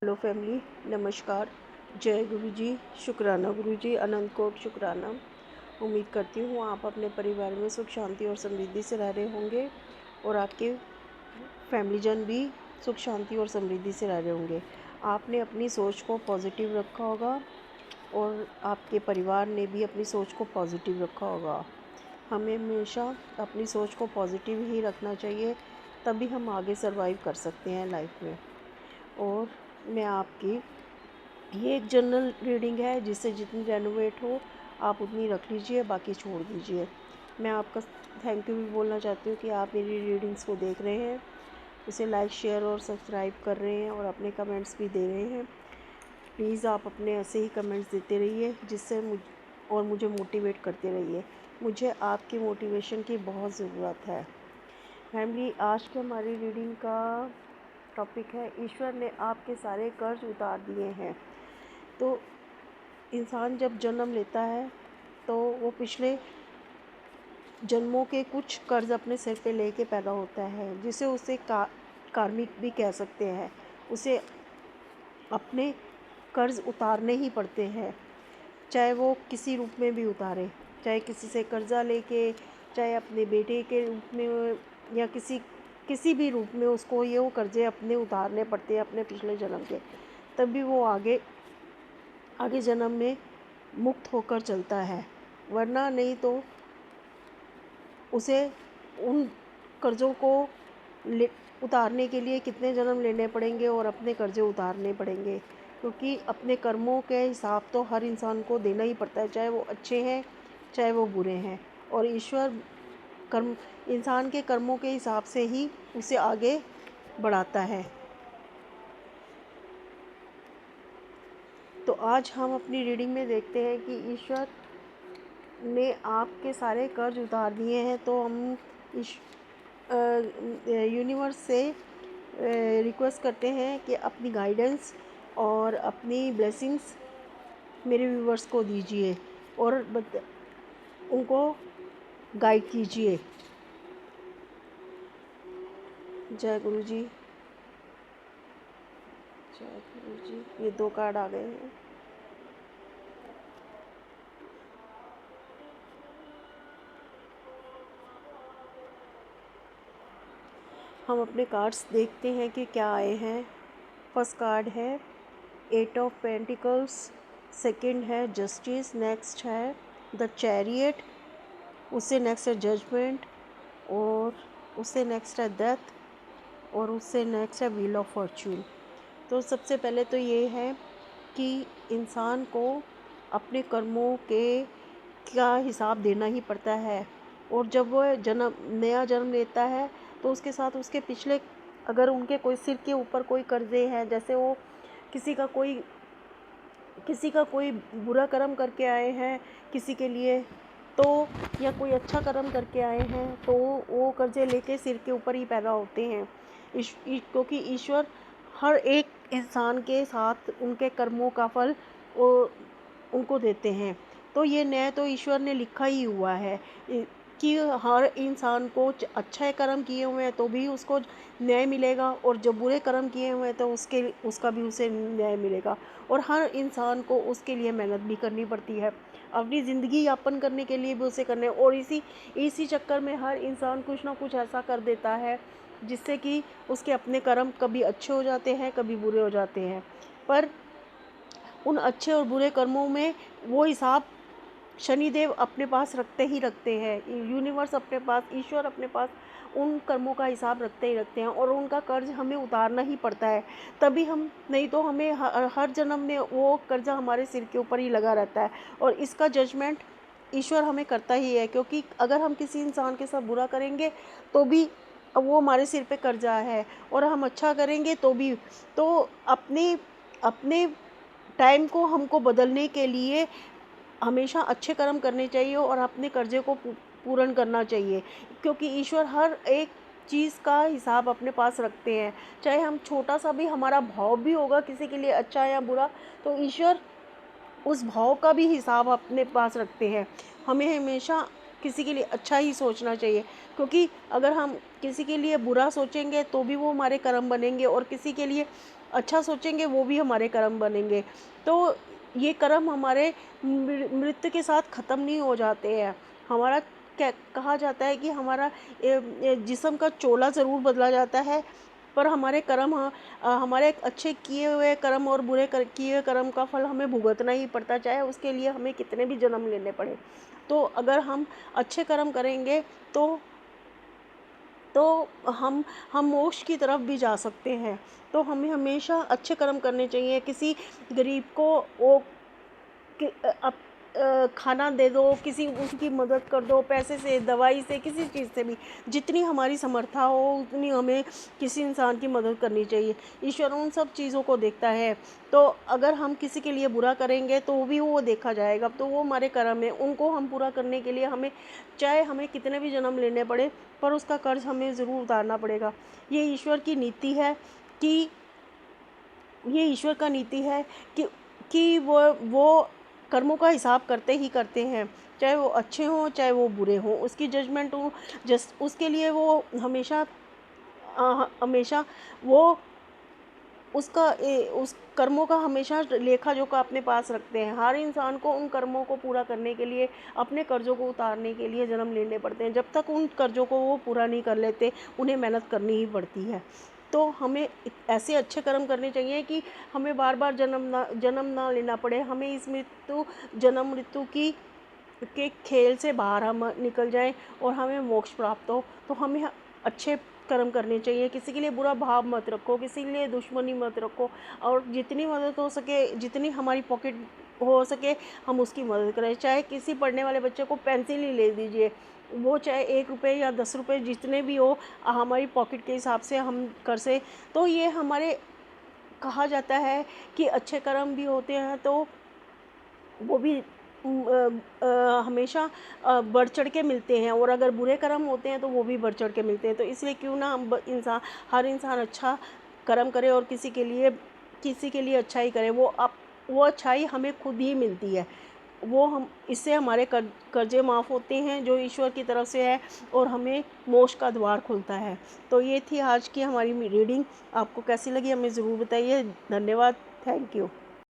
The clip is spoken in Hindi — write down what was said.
हेलो फैमिली, नमस्कार। जय गुरु जी, शुक्राना गुरु जी, अनंत कोट शुक्राना। उम्मीद करती हूँ आप अपने परिवार में सुख शांति और समृद्धि से रह रहे होंगे और आपके फैमिली जन भी सुख शांति और समृद्धि से रह रहे होंगे। आपने अपनी सोच को पॉजिटिव रखा होगा और आपके परिवार ने भी अपनी सोच को पॉजिटिव रखा होगा। हमें हमेशा अपनी सोच को पॉजिटिव ही रखना चाहिए, तभी हम आगे सर्वाइव कर सकते हैं लाइफ में। और मैं आपकी ये एक जनरल रीडिंग है, जिससे जितनी रेनोवेट हो आप उतनी रख लीजिए, बाकी छोड़ दीजिए। मैं आपका थैंक यू भी बोलना चाहती हूँ कि आप मेरी रीडिंग्स को देख रहे हैं, उसे लाइक शेयर और सब्सक्राइब कर रहे हैं और अपने कमेंट्स भी दे रहे हैं। प्लीज़ आप अपने ऐसे ही कमेंट्स देते रहिए, जिससे मुझे मोटिवेट करते रहिए। मुझे आपकी मोटिवेशन की बहुत ज़रूरत है। फैमिली, आज की हमारी रीडिंग का टॉपिक है, ईश्वर ने आपके सारे कर्ज उतार दिए हैं। तो इंसान जब जन्म लेता है तो वो पिछले जन्मों के कुछ कर्ज अपने सिर पे लेके पैदा होता है, जिसे उसे कार्मिक भी कह सकते हैं। उसे अपने कर्ज उतारने ही पड़ते हैं, चाहे वो किसी रूप में भी उतारे, चाहे किसी से कर्जा लेके, चाहे अपने बेटे के रूप में, या किसी भी रूप में उसको वो कर्जे अपने उतारने पड़ते हैं अपने पिछले जन्म के। तभी वो आगे जन्म में मुक्त होकर चलता है, वरना नहीं तो उसे उन कर्ज़ों को उतारने के लिए कितने जन्म लेने पड़ेंगे और अपने कर्ज़े उतारने पड़ेंगे। क्योंकि अपने कर्मों के हिसाब तो हर इंसान को देना ही पड़ता है, चाहे वो अच्छे हैं चाहे वो बुरे हैं। और ईश्वर इंसान के कर्मों के हिसाब से ही उसे आगे बढ़ाता है। तो आज हम अपनी रीडिंग में देखते हैं कि ईश्वर ने आपके सारे कर्ज उतार दिए हैं। तो हम यूनिवर्स से रिक्वेस्ट करते हैं कि अपनी गाइडेंस और अपनी ब्लेसिंग्स मेरे व्यूवर्स को दीजिए और उनको गाइड कीजिए। जय गुरु जी, जय गुरु जी। ये 2 कार्ड आ गए हैं। हम अपने कार्ड्स देखते हैं कि क्या आए हैं। फर्स्ट कार्ड है 8 ऑफ पेंटिकल्स, सेकंड है जस्टिस, नेक्स्ट है द चैरियट, उससे नेक्स्ट है जजमेंट, और उससे नेक्स्ट है डेथ, और उससे नेक्स्ट है व्हील ऑफ फॉर्चून। तो सबसे पहले तो ये है कि इंसान को अपने कर्मों के का हिसाब देना ही पड़ता है। और जब वह नया जन्म लेता है तो उसके साथ उसके पिछले, अगर उनके कोई सिर के ऊपर कोई कर्जे हैं, जैसे वो किसी का कोई बुरा कर्म करके आए हैं किसी के लिए, तो या कोई अच्छा कर्म करके आए हैं, तो वो कर्जे लेके सिर के ऊपर ही पैदा होते हैं। क्योंकि ईश्वर हर एक इंसान के साथ उनके कर्मों का फल उनको देते हैं। तो ये न्याय तो ईश्वर ने लिखा ही हुआ है कि हर इंसान को अच्छा कर्म किए हुए हैं तो भी उसको न्याय मिलेगा, और जो बुरे कर्म किए हुए हैं तो उसका भी उसे न्याय मिलेगा। और हर इंसान को उसके लिए मेहनत भी करनी पड़ती है, अपनी ज़िंदगी यापन करने के लिए भी उसे करने। और इसी चक्कर में हर इंसान कुछ ना कुछ ऐसा कर देता है जिससे कि उसके अपने कर्म कभी अच्छे हो जाते हैं, कभी बुरे हो जाते हैं। पर उन अच्छे और बुरे कर्मों में वो हिसाब शनिदेव अपने पास रखते ही रखते हैं। यूनिवर्स अपने पास, ईश्वर अपने पास उन कर्मों का हिसाब रखते ही रखते हैं, और उनका कर्ज हमें उतारना ही पड़ता है। तभी हम, नहीं तो हमें हर जन्म में वो कर्जा हमारे सिर के ऊपर ही लगा रहता है। और इसका जजमेंट ईश्वर हमें करता ही है, क्योंकि अगर हम किसी इंसान के साथ बुरा करेंगे तो भी वो हमारे सिर पे कर्जा है, और हम अच्छा करेंगे तो भी। तो अपने अपने टाइम को हमको बदलने के लिए हमेशा अच्छे कर्म करने चाहिए और अपने कर्जे को पूर्ण करना चाहिए, क्योंकि ईश्वर हर एक चीज़ का हिसाब अपने पास रखते हैं। चाहे हम छोटा सा भी हमारा भाव भी होगा किसी के लिए अच्छा या बुरा, तो ईश्वर उस भाव का भी हिसाब अपने पास रखते हैं। हमें हमेशा किसी के लिए अच्छा ही सोचना चाहिए, क्योंकि अगर हम किसी के लिए बुरा सोचेंगे तो भी वो हमारे कर्म बनेंगे, और किसी के लिए अच्छा सोचेंगे वो भी हमारे कर्म बनेंगे। तो ये कर्म हमारे मृत्यु के साथ ख़त्म नहीं हो जाते हैं। हमारा कहा जाता है कि हमारा जिस्म का चोला ज़रूर बदला जाता है, पर हमारे कर्म हमारे अच्छे किए हुए कर्म और बुरे किए हुए कर्म का फल हमें भुगतना ही पड़ता, चाहे उसके लिए हमें कितने भी जन्म लेने पड़े। तो अगर हम अच्छे कर्म करेंगे तो तो हम मोक्ष की तरफ भी जा सकते हैं। तो हमें हमेशा अच्छे कर्म करने चाहिए। किसी गरीब को वो खाना दे दो, किसी उसकी मदद कर दो, पैसे से, दवाई से, किसी चीज़ से भी जितनी हमारी समर्था हो उतनी हमें किसी इंसान की मदद करनी चाहिए। ईश्वर उन सब चीज़ों को देखता है। तो अगर हम किसी के लिए बुरा करेंगे तो भी वो देखा जाएगा, तो वो हमारे कर्म है। उनको हम पूरा करने के लिए हमें, चाहे हमें कितने भी जन्म लेने पड़े, पर उसका कर्ज हमें ज़रूर उतारना पड़ेगा। ये ईश्वर की नीति है कि ये ईश्वर का नीति है कि वो कर्मों का हिसाब करते ही करते हैं, चाहे वो अच्छे हों चाहे वो बुरे हों। उसकी जजमेंट हो, जस्ट उसके लिए वो हमेशा वो उस कर्मों का हमेशा लेखा जोखा अपने पास रखते हैं। हर इंसान को उन कर्मों को पूरा करने के लिए, अपने कर्जों को उतारने के लिए जन्म लेने पड़ते हैं। जब तक उन कर्जों को वो पूरा नहीं कर लेते, उन्हें मेहनत करनी ही पड़ती है। तो हमें ऐसे अच्छे कर्म करने चाहिए कि हमें बार बार जन्म ना लेना पड़े। हमें इस जन्म मृत्यु की के खेल से बाहर हम निकल जाएं और हमें मोक्ष प्राप्त हो। तो हमें अच्छे कर्म करने चाहिए। किसी के लिए बुरा भाव मत रखो, किसी के लिए दुश्मनी मत रखो, और जितनी मदद हो सके, जितनी हमारी पॉकेट हो सके, हम उसकी मदद करें। चाहे किसी पढ़ने वाले बच्चे को पेंसिल ही ले दीजिए, वो चाहे 1 रुपये या 10 रुपये जितने भी हो, हमारी पॉकेट के हिसाब से हम कर से। तो ये हमारे कहा जाता है कि अच्छे कर्म भी होते हैं तो वो भी हमेशा बढ़ चढ़ के मिलते हैं, और अगर बुरे कर्म होते हैं तो वो भी बढ़ चढ़ के मिलते हैं। तो इसलिए क्यों ना हम हर इंसान अच्छा कर्म करे और किसी के लिए अच्छा ही करे। वो अच्छाई हमें खुद ही मिलती है। वो हम इससे हमारे कर्जे माफ़ होते हैं जो ईश्वर की तरफ से है, और हमें मोक्ष का द्वार खुलता है। तो ये थी आज की हमारी रीडिंग। आपको कैसी लगी हमें ज़रूर बताइए। धन्यवाद। Thank you.